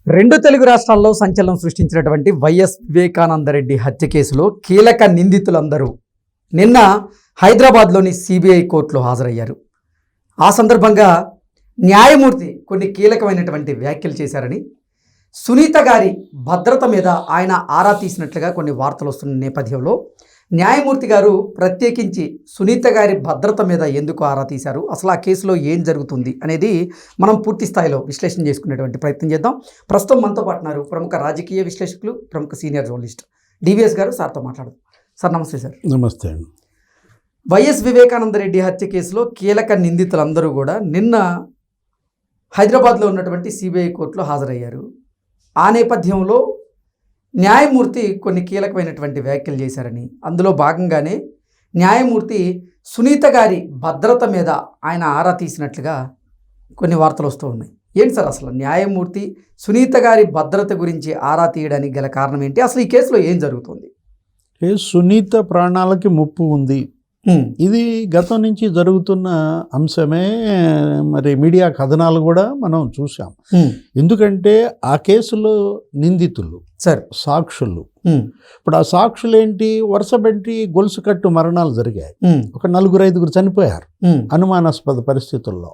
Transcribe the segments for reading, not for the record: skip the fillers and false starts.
రెండు తెలుగు రాష్ట్రాల్లో సంచలనం సృష్టించినటువంటి వైఎస్ వివేకానందరెడ్డి హత్య కేసులో కీలక నిందితులందరూ నిన్న హైదరాబాద్లోని సిబిఐ కోర్టులో హాజరయ్యారు. ఆ సందర్భంగా న్యాయమూర్తి కొన్ని కీలకమైనటువంటి వ్యాఖ్యలు చేశారని, సునీత గారి భద్రత మీద ఆయన ఆరా తీసినట్లుగా కొన్ని వార్తలు వస్తున్న నేపథ్యంలో న్యాయమూర్తి గారు ప్రత్యేకించి సునీత గారి భద్రత మీద ఎందుకు ఆరా తీశారు, అసలు ఆ కేసులో ఏం జరుగుతుంది అనేది మనం పూర్తి స్థాయిలో విశ్లేషణ చేసుకునేటువంటి ప్రయత్నం చేద్దాం. ప్రస్తుతం మనతో పాటున్నారు ప్రముఖ రాజకీయ విశ్లేషకులు, ప్రముఖ సీనియర్ జర్నలిస్ట్ డివిఎస్ గారు. సార్తో మాట్లాడదాం. సార్ నమస్తే. సార్ నమస్తే అండి. వైఎస్ వివేకానందరెడ్డి హత్య కేసులో కీలక నిందితులందరూ కూడా నిన్న హైదరాబాద్లో ఉన్నటువంటి సిబిఐ కోర్టులో హాజరయ్యారు. ఆ నేపథ్యంలో న్యాయమూర్తి కొన్ని కీలకమైనటువంటి వ్యాఖ్యలు చేశారని, అందులో భాగంగానే న్యాయమూర్తి సునీత గారి భద్రత మీద ఆయన ఆరా తీసినట్లుగా కొన్ని వార్తలు వస్తూ ఉన్నాయి. ఏంటి సార్ అసలు న్యాయమూర్తి సునీత గారి భద్రత గురించి ఆరా తీయడానికి గల కారణం ఏంటి, అసలు ఈ కేసులో ఏం జరుగుతుంది? సునీత ప్రాణాలకి ముప్పు ఉంది. ఇది గతం నుంచి జరుగుతున్న అంశమే. మరి మీడియా కథనాలు కూడా మనం చూసాం. ఎందుకంటే ఆ కేసులో నిందితులు సాక్షులు, ఇప్పుడు ఆ సాక్షులు ఏంటి, వరుసపెట్టి గొలుసు కట్టు మరణాలు జరిగాయి. ఒక 4-5 చనిపోయారు అనుమానాస్పద పరిస్థితుల్లో.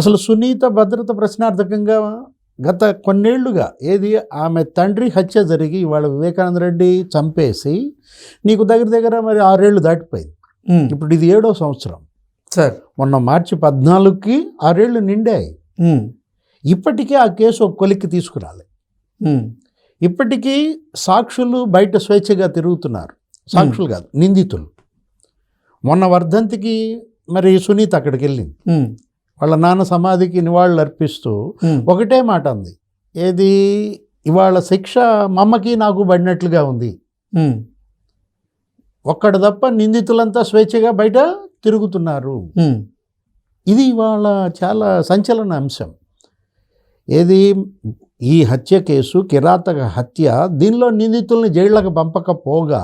అసలు సునీత భద్రత ప్రశ్నార్థకంగా గత కొన్నేళ్లుగా ఆమె తండ్రి హత్య జరిగి ఇవాళ వివేకానంద రెడ్డి చంపేసి నీకు దగ్గర మరి 6 ఏళ్ళు దాటిపోయింది. ఇప్పుడు ఇది 7వ సంవత్సరం. సార్ మొన్న మార్చి 14కి 6 ఏళ్ళు నిండాయి. ఇప్పటికీ ఆ కేసు ఒక కొలిక్కి తీసుకురాలి. ఇప్పటికీ సాక్షులు బయట స్వేచ్ఛగా తిరుగుతున్నారు. సాక్షులు కాదు, నిందితులు. మొన్న వర్ధంతికి మరి సునీత అక్కడికి వెళ్ళింది. వాళ్ళ నాన్న సమాధికి నివాళులు అర్పిస్తూ ఒకటే మాట అంది, ఇవాళ శిక్ష మా అమ్మకి నాకు పడినట్లుగా ఉంది. ఒక్కడు తప్ప నిందితులంతా స్వేచ్ఛగా బయట తిరుగుతున్నారు. ఇది ఇవాళ చాలా సంచలన అంశం. ఈ హత్య కేసు కిరాతక హత్య, దీనిలో నిందితుల్ని జైళ్ళకు పంపకపోగా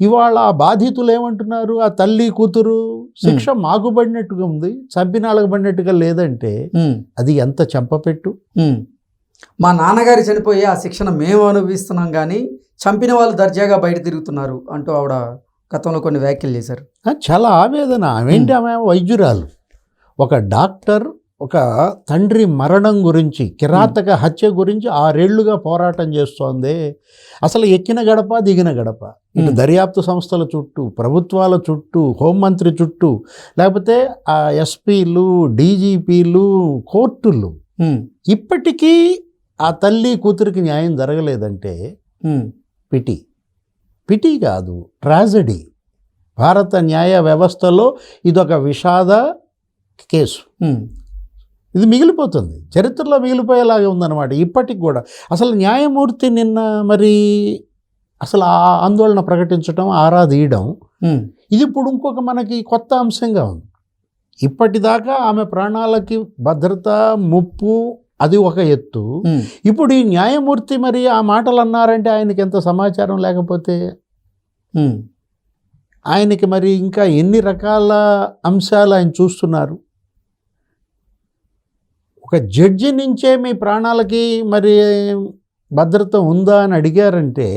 ఇవాళ ఆ బాధితులు ఏమంటున్నారు, ఆ తల్లి కూతురు శిక్ష మాకు పడినట్టుగా ఉంది, చంపిన వాళ్ళకు పడినట్టుగా లేదంటే అది ఎంత చెంపపెట్టు. మా నాన్నగారి చనిపోయి ఆ శిక్షణ మేము అనుభవిస్తున్నాం కానీ చంపిన వాళ్ళు దర్జాగా బయట తిరుగుతున్నారు అంటూ ఆవిడ గతంలో కొన్ని వ్యాఖ్యలు చేశారు. చాలా ఆవేదన. ఆమె వైద్యురాలు, ఒక డాక్టర్, ఒక తండ్రి మరణం గురించి, కిరాతక హత్య గురించి 6 ఏళ్లుగా పోరాటం చేస్తోంది. అసలు ఎక్కిన గడప దిగిన గడప, ఇటు దర్యాప్తు సంస్థల చుట్టూ, ప్రభుత్వాల చుట్టూ, హోంమంత్రి చుట్టూ, లేకపోతే ఆ ఎస్పీలు, డీజీపీలు, కోర్టులు. ఇప్పటికీ ఆ తల్లి కూతురికి న్యాయం జరగలేదంటే పిటి కాదు, ట్రాజడీ. భారత న్యాయ వ్యవస్థలో ఇదొక విషాద కేసు. ఇది మిగిలిపోతుంది, చరిత్రలో మిగిలిపోయేలాగా ఉందన్నమాట ఇప్పటికి కూడా. అసలు న్యాయమూర్తి నిన్న మరి అసలు ఆ ఆందోళన ప్రకటించడం, ఆరా తీయడం, ఇది ఇప్పుడు ఇంకొక మనకి కొత్త అంశంగా ఉంది. ఇప్పటిదాకా ఆమె ప్రాణాలకి భద్రత ముప్పు, అది ఒక ఎత్తు. ఇప్పుడు ఈ న్యాయమూర్తి మరి ఆ మాటలు అన్నారంటే ఆయనకి ఎంత సమాచారం లేకపోతే ఆయనకి మరి ఇంకా ఎన్ని రకాల అంశాలు ఆయన చూస్తున్నారు. ఒక జడ్జి నుంచే మీ ప్రాణాలకి మరి భద్రత ఉందా అని అడిగారంటే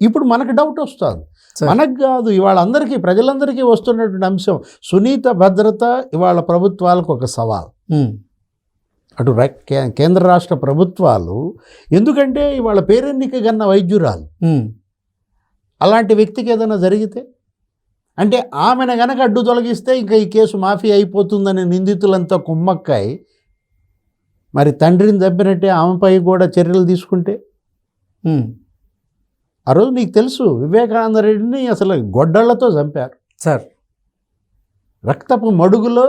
ఇప్పుడు మనకు డౌట్ వస్తుంది. మనకు కాదు, ఇవాళ అందరికీ, ప్రజలందరికీ వస్తున్నటువంటి అంశం. సునీత భద్రత ఇవాళ ప్రభుత్వాలకు ఒక సవాల్. అటు కేంద్ర రాష్ట్ర ప్రభుత్వాలు, ఎందుకంటే ఇవాళ పేరెన్నిక గన్న వైద్యురాలు, అలాంటి వ్యక్తికి ఏదైనా జరిగితే అంటే ఆమెను గనక అడ్డు తొలగిస్తే ఇంకా ఈ కేసు మాఫీ అయిపోతుందని నిందితులంతా కుమ్మక్కాయి మరి తండ్రిని చంపినట్టే ఆమెపై కూడా చర్యలు తీసుకుంటే, ఆ రోజు నీకు తెలుసు వివేకానంద రెడ్డిని అసలు గొడ్డళ్లతో చంపారు సార్. రక్తపు మడుగులో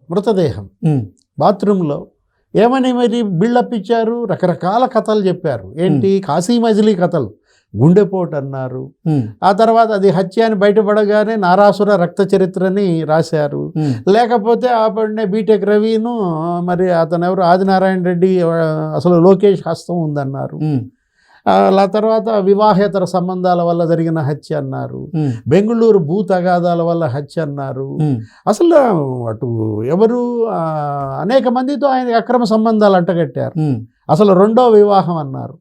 మృతదేహం, బాత్రూంలో. ఏమని మరి బిల్డప్ ఇచ్చారు, రకరకాల కథలు చెప్పారు. కాశీ మజిలీ కథలు, గుండెపోటు అన్నారు. ఆ తర్వాత అది హత్య అని బయటపడగానే నారాసుర రక్త చరిత్రని రాశారు. లేకపోతే ఆపడినే బీటెక్ రవిను మరి అతను ఎవరు ఆదినారాయణ రెడ్డి అసలు లోకేష్ హస్తం ఉందన్నారు. ఆ తర్వాత వివాహేతర సంబంధాల వల్ల జరిగిన హత్య అన్నారు. బెంగళూరు భూ తగాదాల వల్ల హత్య అన్నారు. అసలు అటు ఎవరు అనేక మందితో ఆయన అక్రమ సంబంధాలు అంటగట్టారు. అసలు రెండో వివాహం అన్నారు.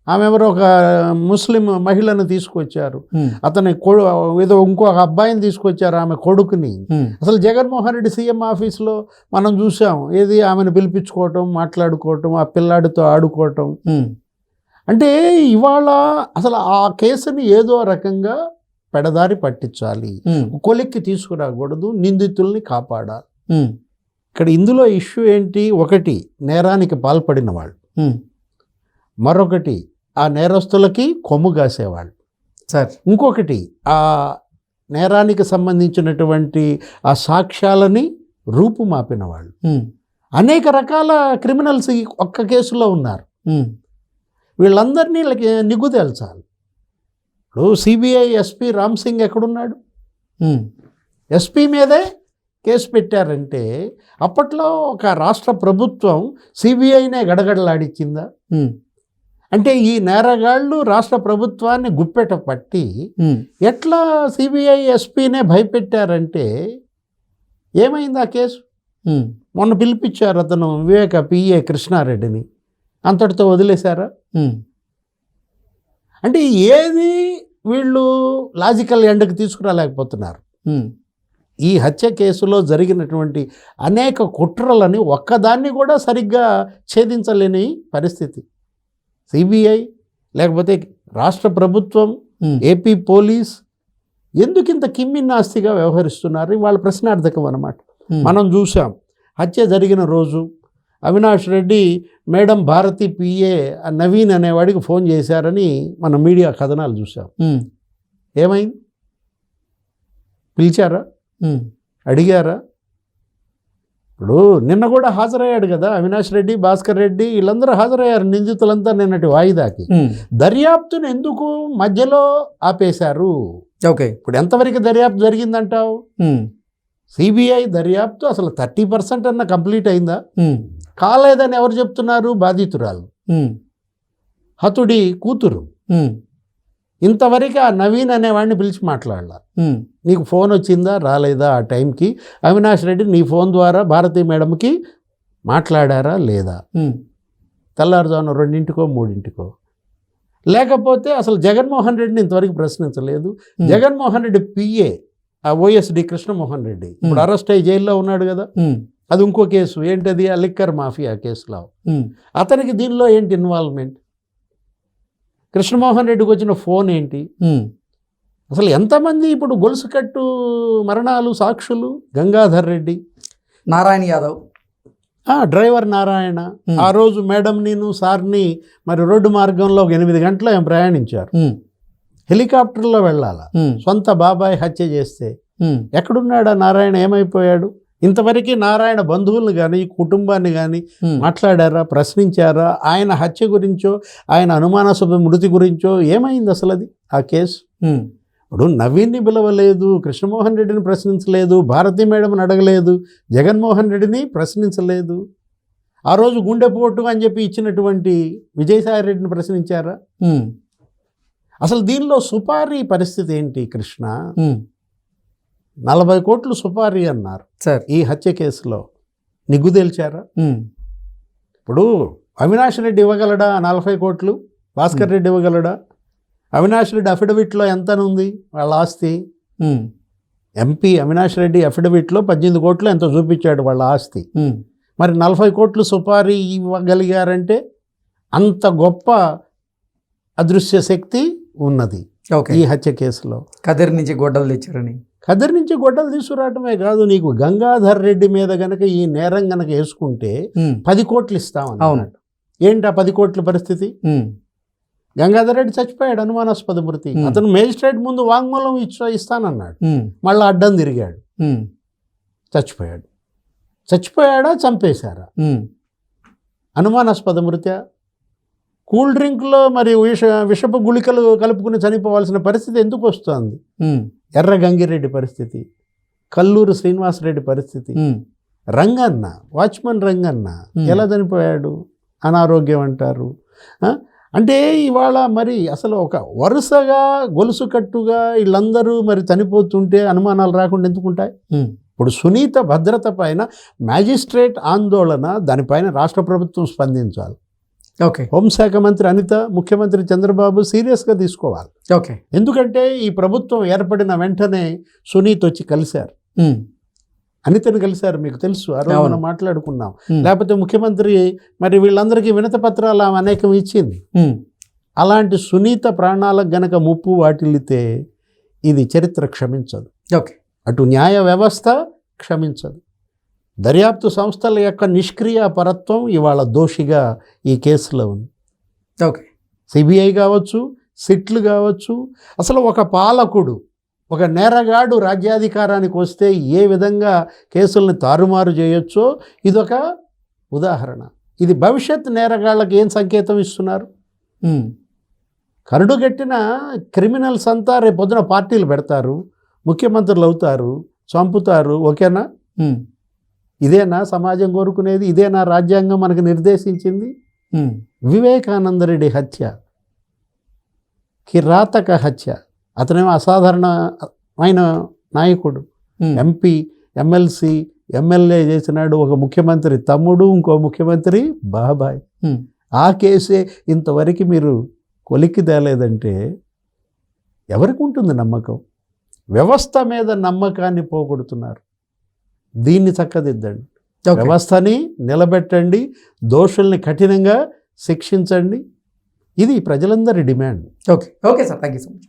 ఆమె ఎవరో ఒక ముస్లిం మహిళను తీసుకొచ్చారు, అతని ఏదో ఇంకొక అబ్బాయిని తీసుకొచ్చారు, ఆమె కొడుకుని. అసలు జగన్మోహన్ రెడ్డి సీఎం ఆఫీస్లో మనం చూసాం, ఏది ఆమెను పిలిపించుకోవటం, మాట్లాడుకోవటం, ఆ పిల్లాడితో ఆడుకోవటం. అంటే ఇవాళ అసలు ఆ కేసుని ఏదో రకంగా పెడదారి పట్టించాలి, కొలిక్కి తీసుకురాకూడదు, నిందితుల్ని కాపాడాలి. ఇక్కడ ఇందులో ఇష్యూ ఏంటి? ఒకటి నేరానికి పాల్పడిన వాళ్ళు, మరొకటి ఆ నేరస్తులకి కొమ్ము కాసేవాళ్ళు, ఇంకొకటి ఆ నేరానికి సంబంధించినటువంటి ఆ సాక్ష్యాలని రూపుమాపిన వాళ్ళు. అనేక రకాల క్రిమినల్స్ ఒక్క కేసులో ఉన్నారు. వీళ్ళందరినీ నిగ్గు తేల్చాలి. ఇప్పుడు సిబిఐ ఎస్పీ రామ్ సింగ్ ఎక్కడున్నాడు? ఎస్పీ మీదే కేసు పెట్టారంటే అప్పట్లో ఒక రాష్ట్ర ప్రభుత్వం సిబిఐనే గడగడలాడిచ్చిందా? అంటే ఈ నేరగాళ్ళు రాష్ట్ర ప్రభుత్వాన్ని గుప్పెట పట్టి ఎట్లా సిబిఐ ఎస్పీనే భయపెట్టారంటే ఏమైంది ఆ కేసు? మొన్న పిలిపించారు అతను వివేక పిఏ కృష్ణారెడ్డిని, అంతటితో వదిలేశారా? అంటే ఏది వీళ్ళు లాజికల్ ఎండ్కి తీసుకురాలేకపోతున్నారు. ఈ హత్య కేసులో జరిగినటువంటి అనేక కుట్రలని ఒక్కదాన్ని కూడా సరిగ్గా ఛేదించలేని పరిస్థితి. సిబిఐ లేకపోతే రాష్ట్ర ప్రభుత్వం, ఏపీ పోలీస్ ఎందుకు ఇంత కిమ్మిన్నాస్తిగా వ్యవహరిస్తున్నారు? వాళ్ళ ప్రశ్నార్థకం అన్నమాట. మనం చూసాం, హత్య జరిగిన రోజు అవినాష్ రెడ్డి మేడం భారతి పిఏ నవీన్ అనేవాడికి ఫోన్ చేశారని మన మీడియా కథనాలు చూసాం. ఏమైంది? పిలిచారా? అడిగారా? ఇప్పుడు నిన్న కూడా హాజరయ్యాడు కదా అవినాష్ రెడ్డి, భాస్కర్ రెడ్డి, వీళ్ళందరూ హాజరయ్యారు, నిందితులంతా నిన్నటి వాయిదాకి. దర్యాప్తును ఎందుకు మధ్యలో ఆపేశారు? ఓకే, ఇప్పుడు ఎంతవరకు దర్యాప్తు జరిగిందంటావు? సిబిఐ దర్యాప్తు అసలు 30% అన్న కంప్లీట్ అయిందా? కాలేదని ఎవరు చెప్తున్నారు? బాధితురాలు, హతుడి కూతురు. ఇంతవరకు ఆ నవీన్ అనేవాడిని పిలిచి మాట్లాడాల. నీకు ఫోన్ వచ్చిందా రాలేదా? ఆ టైంకి అవినాష్ రెడ్డి నీ ఫోన్ ద్వారా భారతీ మేడంకి మాట్లాడారా లేదా? తెల్లారుజామున 2 3 లేకపోతే అసలు జగన్మోహన్ రెడ్డిని ఇంతవరకు ప్రశ్నించలేదు. జగన్మోహన్ రెడ్డి పిఏ ఆ ఓఎస్డి కృష్ణమోహన్ రెడ్డి ఇప్పుడు అరెస్ట్ అయ్యి జైల్లో ఉన్నాడు కదా, అది ఇంకో కేసు. ఏంటది? ఆ లిక్కర్ మాఫియా కేసులో. అతనికి దీనిలో ఏంటి ఇన్వాల్వ్మెంట్? కృష్ణమోహన్ రెడ్డికి వచ్చిన ఫోన్ ఏంటి? అసలు ఎంతమంది ఇప్పుడు గొలుసు కట్టు మరణాలు సాక్షులు? గంగాధర్ రెడ్డి, నారాయణ యాదవ్, డ్రైవర్ నారాయణ. ఆ రోజు మేడం నేను సార్ని మరి రోడ్డు మార్గంలో 8 గంటలు ఏం ప్రయాణించారు, హెలికాప్టర్లో వెళ్ళాలా, సొంత బాబాయ్ హత్య చేస్తే. ఎక్కడున్నాడా నారాయణ? ఏమైపోయాడు? ఇంతవరకు నారాయణ బంధువులను కానీ కుటుంబాన్ని కానీ మాట్లాడారా, ప్రశ్నించారా? ఆయన హత్య గురించో ఆయన అనుమానాస్పద మృతి గురించో ఏమైంది అసలు అది ఆ కేసు? ఇప్పుడు నవీన్ని పిలవలేదు, కృష్ణమోహన్ రెడ్డిని ప్రశ్నించలేదు, భారతీ మేడంని అడగలేదు, జగన్మోహన్ రెడ్డిని ప్రశ్నించలేదు. ఆ రోజు గుండెపోటు అని చెప్పి ఇచ్చినటువంటి విజయసాయి రెడ్డిని ప్రశ్నించారా? అసలు దీనిలో సుపారీ పరిస్థితి ఏంటి కృష్ణ? 40 కోట్లు సుపారీ అన్నారు సార్ ఈ హత్య కేసులో. నిగ్గు తేల్చారా? ఇప్పుడు అవినాష్ రెడ్డి ఇవ్వగలడా 40 కోట్లు? భాస్కర్ రెడ్డి ఇవ్వగలడా? అవినాష్ రెడ్డి అఫిడవిట్లో ఎంత ఉంది వాళ్ళ ఆస్తి? ఎంపీ అవినాష్ రెడ్డి అఫిడవిట్లో 18 కోట్లు ఎంతో చూపించాడు వాళ్ళ ఆస్తి. మరి 40 కోట్లు సుపారీ ఇవ్వగలిగారంటే అంత గొప్ప అదృశ్య శక్తి ఉన్నది ఈ హత్య కేసులో. కదిరి నుంచి గొడ్డలు తెచ్చారని. కదిరి నుంచి గొడ్డలు తీసుకురావటమే కాదు, నీకు గంగాధర్ రెడ్డి మీద గనక ఈ నేరం గనక వేసుకుంటే 10 కోట్లు ఇస్తామన్నాడు. ఏంటి ఆ 10 కోట్ల పరిస్థితి? గంగాధర్ రెడ్డి చచ్చిపోయాడు, అనుమానాస్పద మృతి. అతను మేజిస్ట్రేట్ ముందు వాంగ్మూలం ఇస్తానన్నాడు, మళ్ళీ అడ్డం తిరిగాడు, చచ్చిపోయాడు. చచ్చిపోయాడా చంపేశారా? అనుమానాస్పద మృతి. కూల్ డ్రింక్లో మరి విషపు గుళికలు కలుపుకుని చనిపోవాల్సిన పరిస్థితి ఎందుకు వస్తుంది? ఎర్ర గంగిరెడ్డి పరిస్థితి, కల్లూరు శ్రీనివాసరెడ్డి పరిస్థితి, రంగన్న వాచ్మన్ రంగన్న ఎలా చనిపోయాడు? అనారోగ్యం అంటారు. అంటే ఇవాళ మరి అసలు ఒక వరుసగా గొలుసు కట్టుగా వీళ్ళందరూ మరి చనిపోతుంటే అనుమానాలు రాకుండా ఎందుకుంటాయి? ఇప్పుడు సునీత భద్రత పైన మ్యాజిస్ట్రేట్ ఆందోళన, దానిపైన రాష్ట్ర ప్రభుత్వం స్పందించాలి. ఓకే. హోంశాఖ మంత్రి అనిత, ముఖ్యమంత్రి చంద్రబాబు సీరియస్గా తీసుకోవాలి. ఓకే. ఎందుకంటే ఈ ప్రభుత్వం ఏర్పడిన వెంటనే సునీత్ వచ్చి కలిశారు, అనితను కలిశారు, మీకు తెలుసు, ఆ రోజు మనం మాట్లాడుకున్నాం. లేకపోతే ముఖ్యమంత్రి మరి వీళ్ళందరికీ వినతి పత్రాలు ఆమె అనేకం ఇచ్చింది. అలాంటి సునీత ప్రాణాలకు గనక ముప్పు వాటిల్లితే ఇది చరిత్ర క్షమించదు. ఓకే. అటు న్యాయ వ్యవస్థ క్షమించదు. దర్యాప్తు సంస్థల యొక్క నిష్క్రియ పరత్వం ఇవాళ దోషిగా ఈ కేసులో ఉంది. ఓకే. సిబిఐ కావచ్చు, సిట్లు కావచ్చు. అసలు ఒక పాలకుడు, ఒక నేరగాడు రాజ్యాధికారానికి వస్తే ఏ విధంగా కేసుల్ని తారుమారు చేయొచ్చో ఇదొక ఉదాహరణ. ఇది భవిష్యత్ నేరగాళ్ళకి ఏం సంకేతం ఇస్తున్నారు? కరడుగట్టిన క్రిమినల్స్ అంతా రేపొద్దున పార్టీలు పెడతారు, ముఖ్యమంత్రులు అవుతారు, చంపుతారు. ఓకేనా? ఇదేనా సమాజం కోరుకునేది? ఇదేనా రాజ్యాంగం మనకు నిర్దేశించింది? వివేకానందరెడ్డి హత్య కిరాతక హత్య. అతనేమో అసాధారణమైన నాయకుడు, ఎంపీ, ఎమ్మెల్సీ, ఎమ్మెల్యే చేసినాడు. ఒక ముఖ్యమంత్రి తమ్ముడు, ఇంకో ముఖ్యమంత్రి బాబాయ్. ఆ కేసే ఇంతవరకు మీరు కొలిక్కి తేలేదంటే ఎవరికి ఉంటుంది నమ్మకం? వ్యవస్థ మీద నమ్మకాన్ని పోగొడుతున్నారు. దీన్ని చక్కదిద్దండి, వ్యవస్థని నిలబెట్టండి, దోషుల్ని కఠినంగా శిక్షించండి. ఇది ప్రజలందరి demand. Okay. Okay sir, thank you so much.